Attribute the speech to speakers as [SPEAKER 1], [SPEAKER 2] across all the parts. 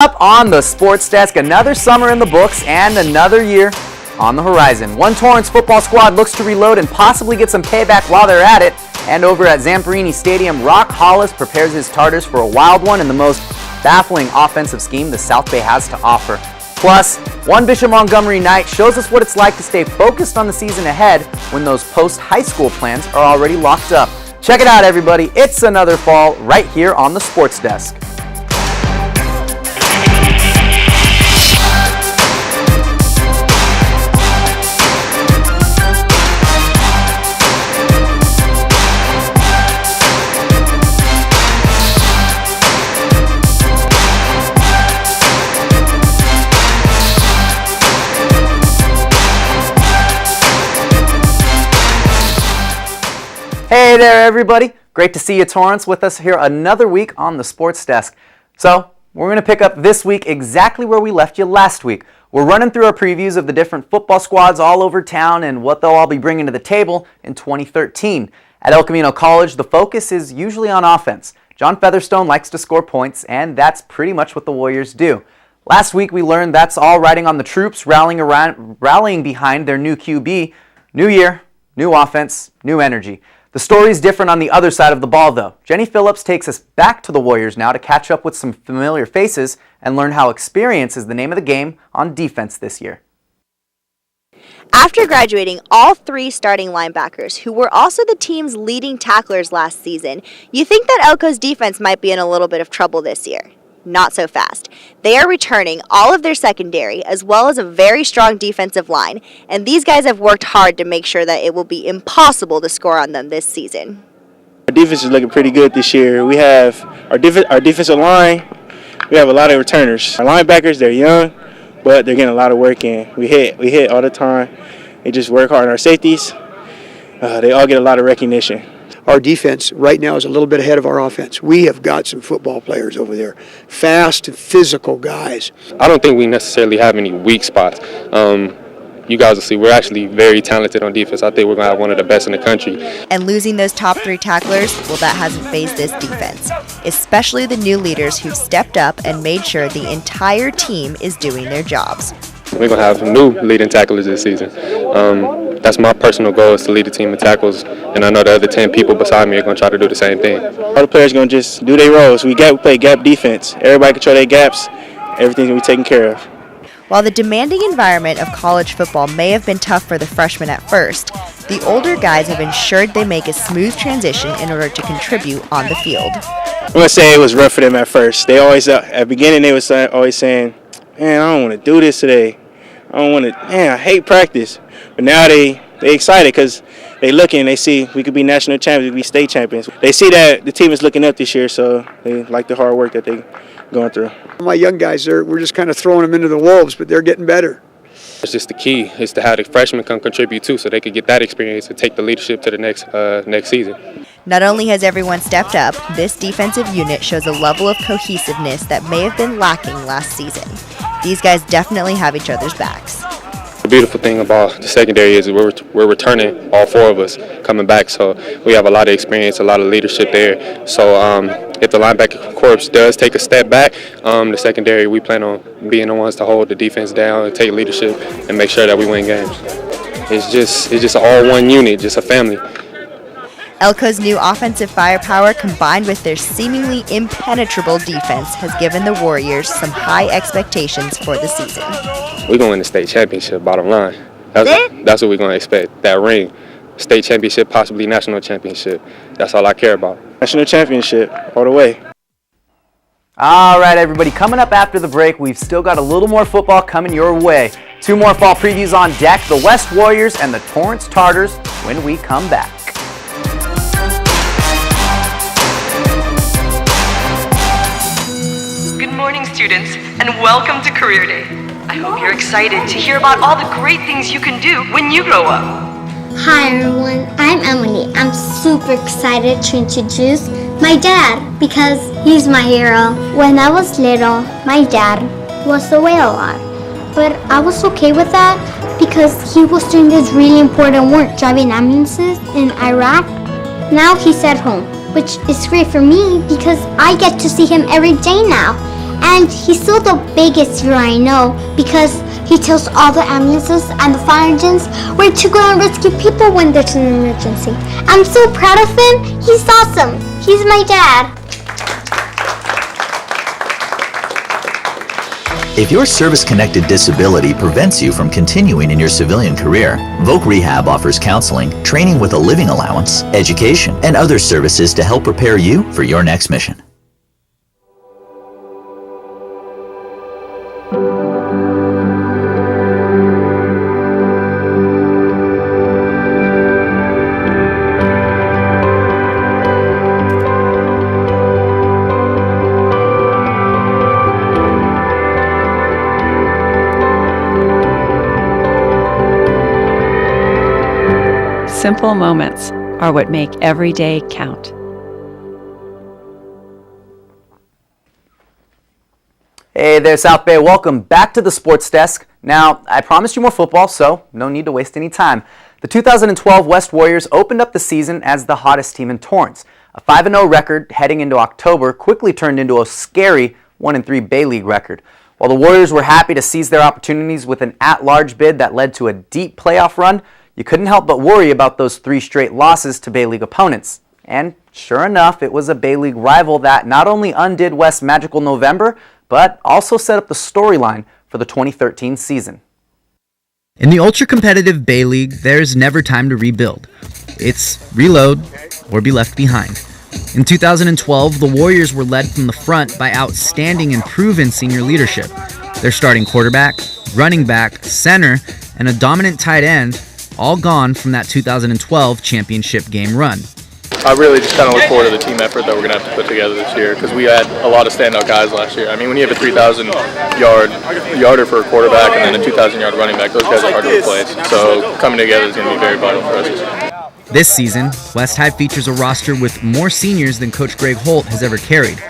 [SPEAKER 1] Up on the Sports Desk, another summer in the books and another year on the horizon. One Torrance football squad looks to reload and possibly get some payback while they're at it. And over at Zamperini Stadium, Rock Hollis prepares his Tartars for a wild one and the most baffling offensive scheme the South Bay has to offer. Plus, Wan Bishop Montgomery night shows us what it's like to stay focused on the season ahead when those post-high school plans are already locked up. Check it out, everybody. It's another fall right here on the Sports Desk. Hey there, everybody. Great to see you, Torrance, with us here another week on the Sports Desk. So, we're going to pick up this week exactly where we left you last week. We're running through our previews of the different football squads all over town and what they'll all be bringing to the table in 2013. At El Camino College, the focus is usually on offense. John Featherstone likes to score points, and that's pretty much what the Warriors do. Last week, we learned that's all riding on the troops, rallying behind their new QB. New year, new offense, new energy. The story's different on the other side of the ball, though. Jenny Phillips takes us back to the Warriors now to catch up with some familiar faces and learn how experience is the name of the game on defense this year.
[SPEAKER 2] After graduating all three starting linebackers, who were also the team's leading tacklers last season, you think that Elko's defense might be in a little bit of trouble this year. Not so fast. They are returning all of their secondary as well as a very strong defensive line, and these guys have worked hard to make sure that it will be impossible to score on them this season.
[SPEAKER 3] Our defense is looking pretty good this year. We have our defensive line, we have a lot of returners. Our linebackers, they're young, but they're getting a lot of work in. We hit all the time. They just work hard. Our safeties, they all get a lot of recognition.
[SPEAKER 4] Our defense right now is a little bit ahead of our offense. We have got some football players over there, fast, physical guys.
[SPEAKER 5] I don't think we necessarily have any weak spots. You guys will see we're actually very talented on defense. I think we're going to have one of the best in the country.
[SPEAKER 2] And losing those top three tacklers, well, that hasn't fazed this defense, especially the new leaders who've stepped up and made sure the entire team is doing their jobs.
[SPEAKER 5] We're going to have new leading tacklers this season. That's my personal goal, is to lead the team in tackles, and I know the other 10 people beside me are going to try to do the same thing.
[SPEAKER 3] All the players are going to just do their roles. We play gap defense. Everybody control their gaps. Everything's going to be taken care of.
[SPEAKER 2] While the demanding environment of college football may have been tough for the freshmen at first, the older guys have ensured they make a smooth transition in order to contribute on the field.
[SPEAKER 3] I'm going to say it was rough for them at first. They always, at the beginning, they was always saying, man, I don't want to do this today. I hate practice. But now they excited because they looking, they see we could be national champions, we could be state champions. They see that the team is looking up this year, so they like the hard work that they're going through.
[SPEAKER 4] My young guys, we're just kind of throwing them into the wolves, but they're getting better.
[SPEAKER 5] It's just the key is to have the freshmen come contribute too, so they could get that experience and take the leadership to the next season.
[SPEAKER 2] Not only has everyone stepped up, this defensive unit shows a level of cohesiveness that may have been lacking last season. These guys definitely have each other's backs.
[SPEAKER 5] The beautiful thing about the secondary is we're returning, all four of us coming back, so we have a lot of experience, a lot of leadership there. So if the linebacker corps does take a step back, the secondary, we plan on being the ones to hold the defense down and take leadership and make sure that we win games. It's just all one unit, just a family.
[SPEAKER 2] Elko's new offensive firepower combined with their seemingly impenetrable defense has given the Warriors some high expectations for the season.
[SPEAKER 5] We're going to win the state championship, bottom line. That's what we're going to expect, that ring. State championship, possibly national championship. That's all I care about.
[SPEAKER 3] National championship, all the way.
[SPEAKER 1] All right, everybody, coming up after the break, we've still got a little more football coming your way. 2 more fall previews on deck, the West Warriors and the Torrance Tartars when we come back.
[SPEAKER 6] Good morning, students, and welcome to Career Day. I hope you're excited to hear about all the great things you can do when you grow up.
[SPEAKER 7] Hi everyone, I'm Emily. I'm super excited to introduce my dad because he's my hero. When I was little, my dad was away a lot, but I was okay with that because he was doing this really important work driving ambulances in Iraq. Now he's at home, which is great for me because I get to see him every day now. And he's still the biggest hero I know because he tells all the ambulances and the fire engines where to go and rescue people when there's an emergency. I'm so proud of him. He's awesome. He's my dad.
[SPEAKER 8] If your service-connected disability prevents you from continuing in your civilian career, Voc Rehab offers counseling, training with a living allowance, education, and other services to help prepare you for your next mission.
[SPEAKER 9] Simple moments are what make every day count.
[SPEAKER 1] Hey there, South Bay. Welcome back to the Sports Desk. Now, I promised you more football, so no need to waste any time. The 2012 West Warriors opened up the season as the hottest team in Torrance. A 5-0 record heading into October quickly turned into a scary 1-3 Bay League record. While the Warriors were happy to seize their opportunities with an at-large bid that led to a deep playoff run, you couldn't help but worry about those 3 straight losses to Bay League opponents. And sure enough, it was a Bay League rival that not only undid West's magical November, but also set up the storyline for the 2013 season.
[SPEAKER 10] In the ultra-competitive Bay League, there's never time to rebuild. It's reload or be left behind. In 2012, the Warriors were led from the front by outstanding and proven senior leadership. Their starting quarterback, running back, center, and a dominant tight end all gone from that 2012 championship game run.
[SPEAKER 5] I really just kind of look forward to the team effort that we're going to have to put together this year because we had a lot of standout guys last year. I mean, when you have a 3,000-yarder for a quarterback and then a 2,000-yard running back, those guys are hard to replace. So coming together is going to be very vital for us this year.
[SPEAKER 10] This season, West High features a roster with more seniors than Coach Greg Holt has ever carried.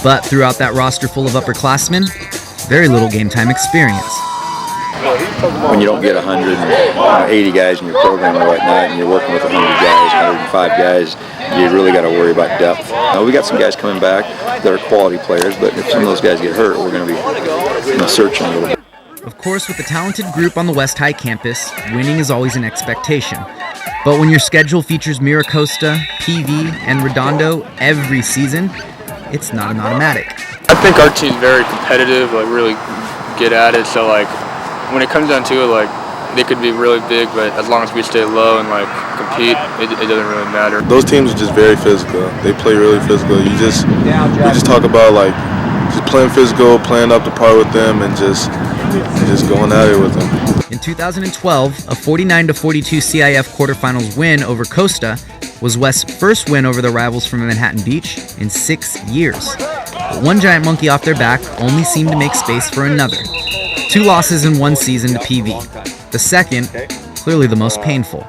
[SPEAKER 10] But throughout that roster full of upperclassmen, very little game time experience.
[SPEAKER 11] When you don't get 180 guys in your program or whatnot, and you're working with 100 guys, 105 guys, you really got to worry about depth. We got some guys coming back that are quality players, but if some of those guys get hurt, we're going to be searching a little bit.
[SPEAKER 10] Of course, with the talented group on the West High campus, winning is always an expectation. But when your schedule features Miracosta, PV, and Redondo every season, it's not an automatic.
[SPEAKER 5] I think our team's very competitive, really good at it, so when it comes down to it, they could be really big, but as long as we stay low and compete, it doesn't really matter.
[SPEAKER 12] Those teams are just very physical. They play really physical. We just talk about just playing physical, playing up the par with them, and just going at it with them.
[SPEAKER 10] In 2012, a 49-42 CIF quarterfinals win over Costa was West's first win over the rivals from Manhattan Beach in 6 years. But one giant monkey off their back only seemed to make space for another. 2 losses in one season to PV. The second, clearly the most painful.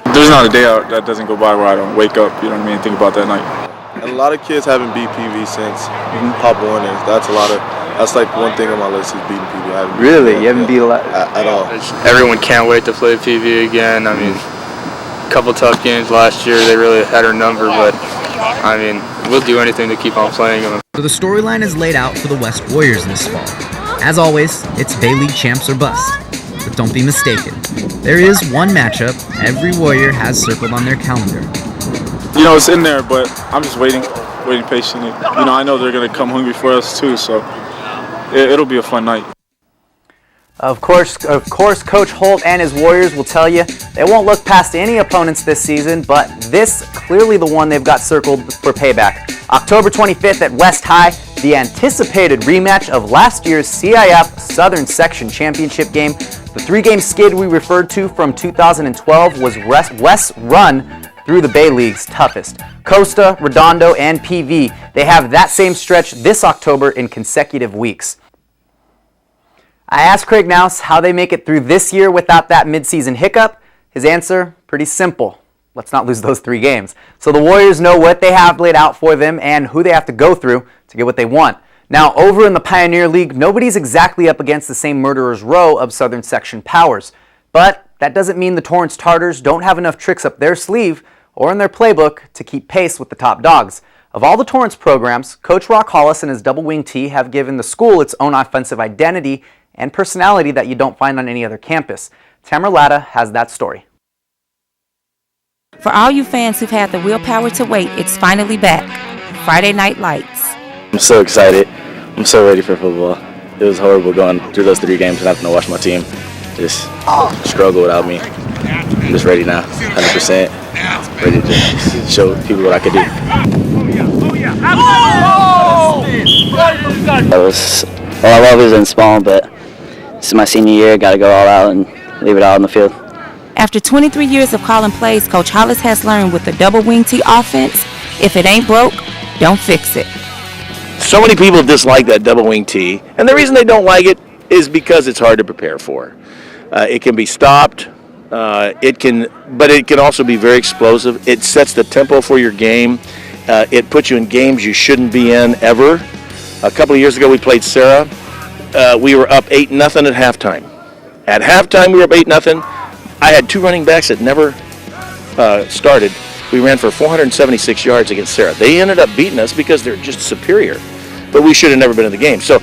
[SPEAKER 12] There's not a day out that doesn't go by where I don't wake up, and think about that night. And a lot of kids haven't beat PV since Pop Warner. That's one thing on my list is beating PV.
[SPEAKER 1] Really? You haven't beat a lot?
[SPEAKER 12] At all.
[SPEAKER 5] Everyone can't wait to play PV again. I mean, a couple tough games last year. They really had our number, but we'll do anything to keep on playing them.
[SPEAKER 10] So the storyline is laid out for the West Warriors this fall. As always, it's Bay League champs or bust. But don't be mistaken. There is one matchup every Warrior has circled on their calendar.
[SPEAKER 12] It's in there, but I'm just waiting patiently. I know they're going to come hungry for us too, so it'll be a fun night.
[SPEAKER 1] Of course, Coach Holt and his Warriors will tell you they won't look past any opponents this season, but this clearly the one they've got circled for payback. October 25th at West High, the anticipated rematch of last year's CIF Southern Section Championship game. The 3-game skid we referred to from 2012 was West's run through the Bay League's toughest. Costa, Redondo, and PV, they have that same stretch this October in consecutive weeks. I asked Craig Nouse how they make it through this year without that midseason hiccup. His answer, pretty simple. Let's not lose those 3 games. So the Warriors know what they have laid out for them and who they have to go through to get what they want. Now, over in the Pioneer League, nobody's exactly up against the same murderer's row of Southern Section powers. But that doesn't mean the Torrance Tartars don't have enough tricks up their sleeve or in their playbook to keep pace with the top dogs. Of all the Torrance programs, Coach Rock Hollis and his double wing T have given the school its own offensive identity and personality that you don't find on any other campus. Tamara Latta has that story.
[SPEAKER 13] For all you fans who've had the willpower to wait, it's finally back. Friday Night Lights.
[SPEAKER 14] I'm so excited. I'm so ready for football. It was horrible going through those 3 games and having to watch my team just struggle without me. I'm just ready now, 100%. Ready to show people what I could do.
[SPEAKER 15] I love it in small, but this is my senior year. Got to go all out and leave it out on the field.
[SPEAKER 13] After 23 years of calling plays, Coach Hollis has learned with the double wing T offense, if it ain't broke, don't fix it.
[SPEAKER 16] So many people dislike that double wing T, and the reason they don't like it is because it's hard to prepare for. It can be stopped, but it can also be very explosive. It sets the tempo for your game. It puts you in games you shouldn't be in ever. A couple of years ago, we played Sarah. We were up 8-0 at halftime. At halftime, we were up 8-0. I had 2 running backs that never started. We ran for 476 yards against Sarah. They ended up beating us because they're just superior, but we should have never been in the game. So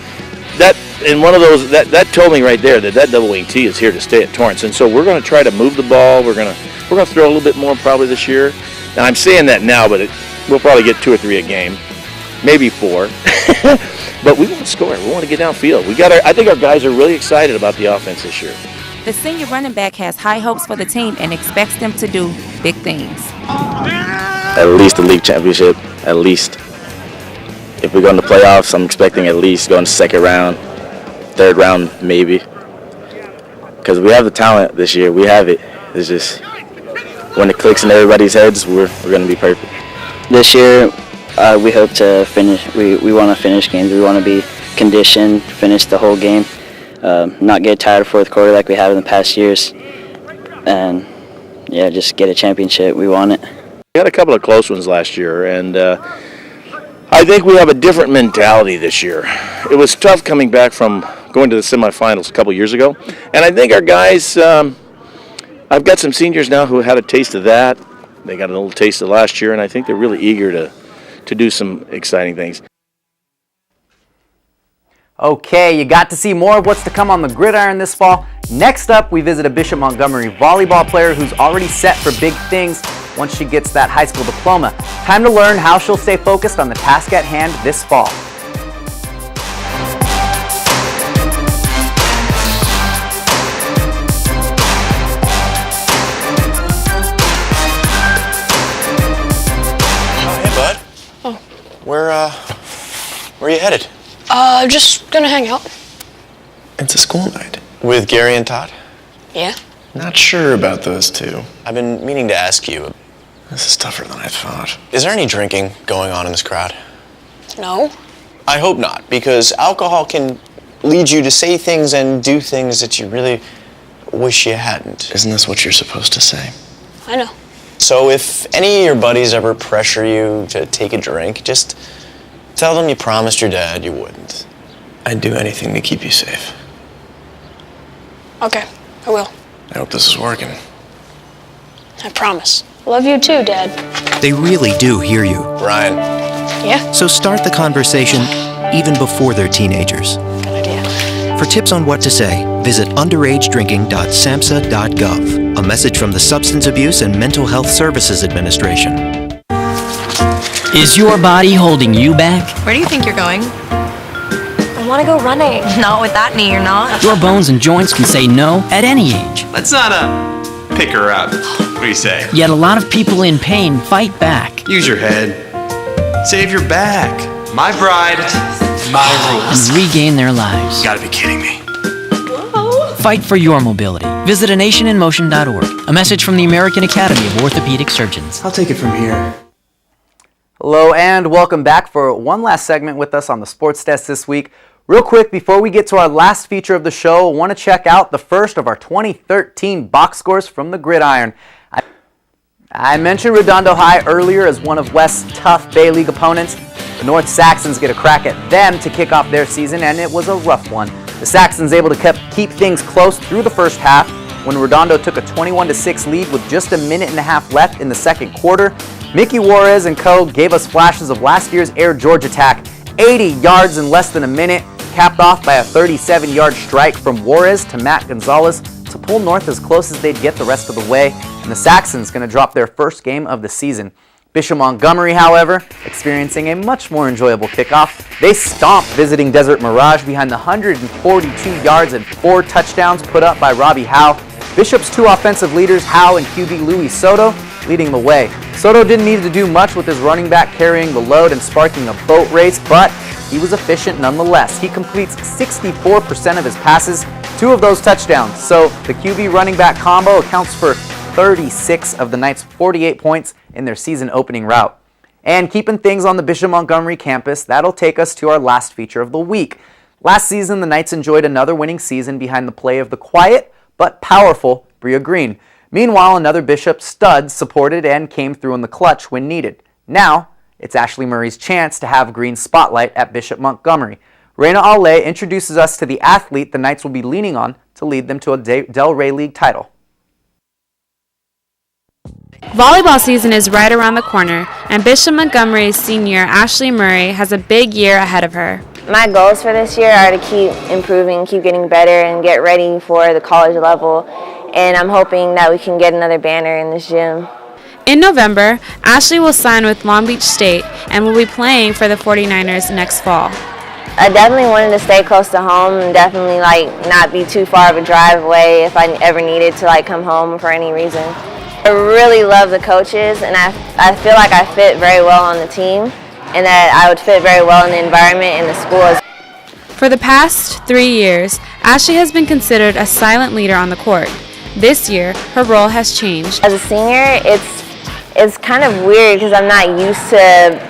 [SPEAKER 16] that told me right there that double wing T is here to stay at Torrance, and so we're going to try to move the ball. We're going to throw a little bit more probably this year. And I'm saying that now, but we'll probably get 2 or 3 a game, maybe 4. But we want to score. We want to get downfield. I think our guys are really excited about the offense this year.
[SPEAKER 13] The senior running back has high hopes for the team and expects them to do big things.
[SPEAKER 14] At least the league championship, at least. If we go in the playoffs, I'm expecting at least going to 2nd round, 3rd round maybe. Because we have the talent this year. We have it. It's just when it clicks in everybody's heads, we're going to be perfect.
[SPEAKER 15] This year, we hope to finish. We want to finish games. We want to be conditioned, finish the whole game. Not get tired of 4th quarter like we have in the past years, and just get a championship. We want it.
[SPEAKER 16] We had a couple of close ones last year, and I think we have a different mentality this year. It was tough coming back from going to the semifinals a couple years ago, and I think our guys, I've got some seniors now who had a taste of that. They got a little taste of last year, and I think they're really eager to do some exciting things.
[SPEAKER 1] Okay, you got to see more of what's to come on the gridiron this fall. Next up, we visit a Bishop Montgomery volleyball player who's already set for big things once she gets that high school diploma. Time to learn how she'll stay focused on the task at hand this fall.
[SPEAKER 17] Hey, bud.
[SPEAKER 18] Oh.
[SPEAKER 17] Where are you headed?
[SPEAKER 18] Just gonna hang out.
[SPEAKER 17] It's a school night. With Gary and Todd?
[SPEAKER 18] Yeah.
[SPEAKER 17] Not sure about those 2. I've been meaning to ask you. This is tougher than I thought. Is there any drinking going on in this crowd?
[SPEAKER 18] No.
[SPEAKER 17] I hope not, because alcohol can lead you to say things and do things that you really wish you hadn't. Isn't this what you're supposed to say?
[SPEAKER 18] I know.
[SPEAKER 17] So if any of your buddies ever pressure you to take a drink, just tell them you promised your dad you wouldn't. I'd do anything to keep you safe.
[SPEAKER 18] Okay, I will.
[SPEAKER 17] I hope this is working.
[SPEAKER 18] I promise. Love you too, Dad.
[SPEAKER 19] They really do hear you.
[SPEAKER 17] Brian.
[SPEAKER 18] Yeah?
[SPEAKER 19] So start the conversation even before they're teenagers.
[SPEAKER 18] Good idea.
[SPEAKER 19] For tips on what to say, visit underagedrinking.samhsa.gov. A message from the Substance Abuse and Mental Health Services Administration.
[SPEAKER 20] Is your body holding you back?
[SPEAKER 21] Where do you think you're going?
[SPEAKER 22] I want to go running.
[SPEAKER 21] Not with that knee, you're not.
[SPEAKER 20] Your bones and joints can say no at any age.
[SPEAKER 23] Let's not pick her up. What do you say?
[SPEAKER 20] Yet a lot of people in pain fight back.
[SPEAKER 23] Use your head. Save your back. My bride, my rules.
[SPEAKER 20] And regain their lives.
[SPEAKER 23] You gotta be kidding me.
[SPEAKER 20] Whoa. Fight for your mobility. Visit anationinmotion.org. A message from the American Academy of Orthopedic Surgeons.
[SPEAKER 23] I'll take it from here.
[SPEAKER 1] Hello and welcome back for one last segment with us on the Sports Desk this week. Real quick, before we get to our last feature of the show, I want to check out the first of our 2013 box scores from the gridiron. I mentioned Redondo High earlier as one of West's tough Bay League opponents. The North Saxons get a crack at them to kick off their season, and it was a rough one. The Saxons able to keep things close through the first half when Redondo took a 21-6 lead with just a minute and a half left in the second quarter. Mickey Juarez and co. gave us flashes of last year's Air George attack, 80 yards in less than a minute, capped off by a 37-yard strike from Juarez to Matt Gonzalez to pull North as close as they'd get the rest of the way, and the Saxons going to drop their first game of the season. Bishop Montgomery, however, experiencing a much more enjoyable kickoff. They stomped visiting Desert Mirage behind the 142 yards and 4 touchdowns put up by Robbie Howe. Bishop's 2 offensive leaders, Howe and QB Louis Soto, leading the way. Soto didn't need to do much with his running back carrying the load and sparking a boat race, but he was efficient nonetheless. He completes 64% of his passes, 2 of those touchdowns. So the QB running back combo accounts for 36 of the Knights' 48 points in their season opening rout. And keeping things on the Bishop Montgomery campus, that'll take us to our last feature of the week. Last season, the Knights enjoyed another winning season behind the play of the quiet but powerful Bria Green. Meanwhile, another Bishop stud supported and came through in the clutch when needed. Now, it's Ashley Murray's chance to have Green's spotlight at Bishop Montgomery. Reina Ale introduces us to the athlete the Knights will be leaning on to lead them to a Del Rey League title.
[SPEAKER 2] Volleyball season is right around the corner, and Bishop Montgomery's senior Ashley Murray has a big year ahead of her.
[SPEAKER 3] My goals for this year are to keep improving, keep getting better, and get ready for the college level. And I'm hoping that we can get another banner in this gym.
[SPEAKER 2] In November, Ashley will sign with Long Beach State and will be playing for the 49ers next fall.
[SPEAKER 3] I definitely wanted to stay close to home and definitely not be too far of a drive away if I ever needed to come home for any reason. I really love the coaches, and I feel like I fit very well on the team and that I would fit very well in the environment and the school.
[SPEAKER 2] For the past 3 years, Ashley has been considered a silent leader on the court. This year, her role has changed.
[SPEAKER 3] As a senior, it's kind of weird because I'm not used to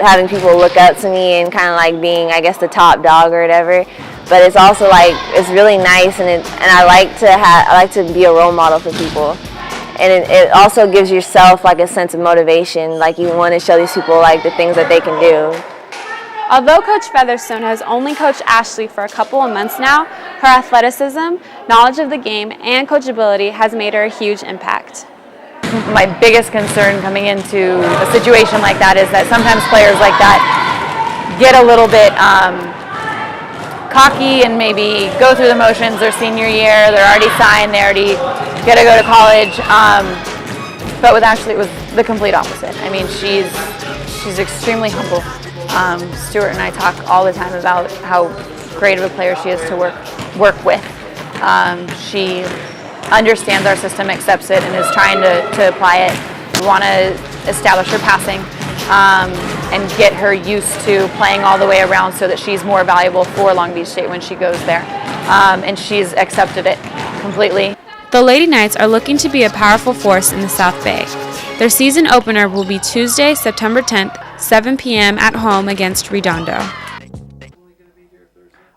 [SPEAKER 3] having people look up to me and kind of being, I guess, the top dog or whatever. But it's also it's really nice, and I like to be a role model for people. And it also gives yourself a sense of motivation, you want to show these people the things that they can do.
[SPEAKER 2] Although Coach Featherstone has only coached Ashley for a couple of months now, her athleticism, knowledge of the game, and coachability has made her a huge impact.
[SPEAKER 4] My biggest concern coming into a situation like that is that sometimes players like that get a little bit cocky and maybe go through the motions their senior year. They're already signed, they already get to go to college. But with Ashley, it was the complete opposite. I mean, she's extremely humble. Stuart and I talk all the time about how great of a player she is to work with. She understands our system, accepts it, and is trying to apply it. We want to establish her passing and get her used to playing all the way around so that she's more valuable for Long Beach State when she goes there. And she's accepted it completely.
[SPEAKER 2] The Lady Knights are looking to be a powerful force in the South Bay. Their season opener will be Tuesday, September 10th, 7 p.m. at home against Redondo.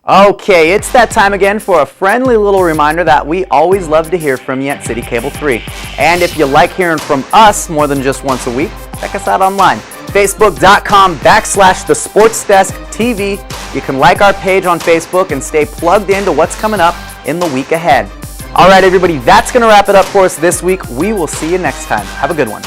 [SPEAKER 1] Okay, it's that time again for a friendly little reminder that we always love to hear from you at CitiCABLE 3. And if you like hearing from us more than just once a week, check us out online. Facebook.com/the SportsDesk TV. You can like our page on Facebook and stay plugged into what's coming up in the week ahead. All right, everybody, that's going to wrap it up for us this week. We will see you next time. Have a good one.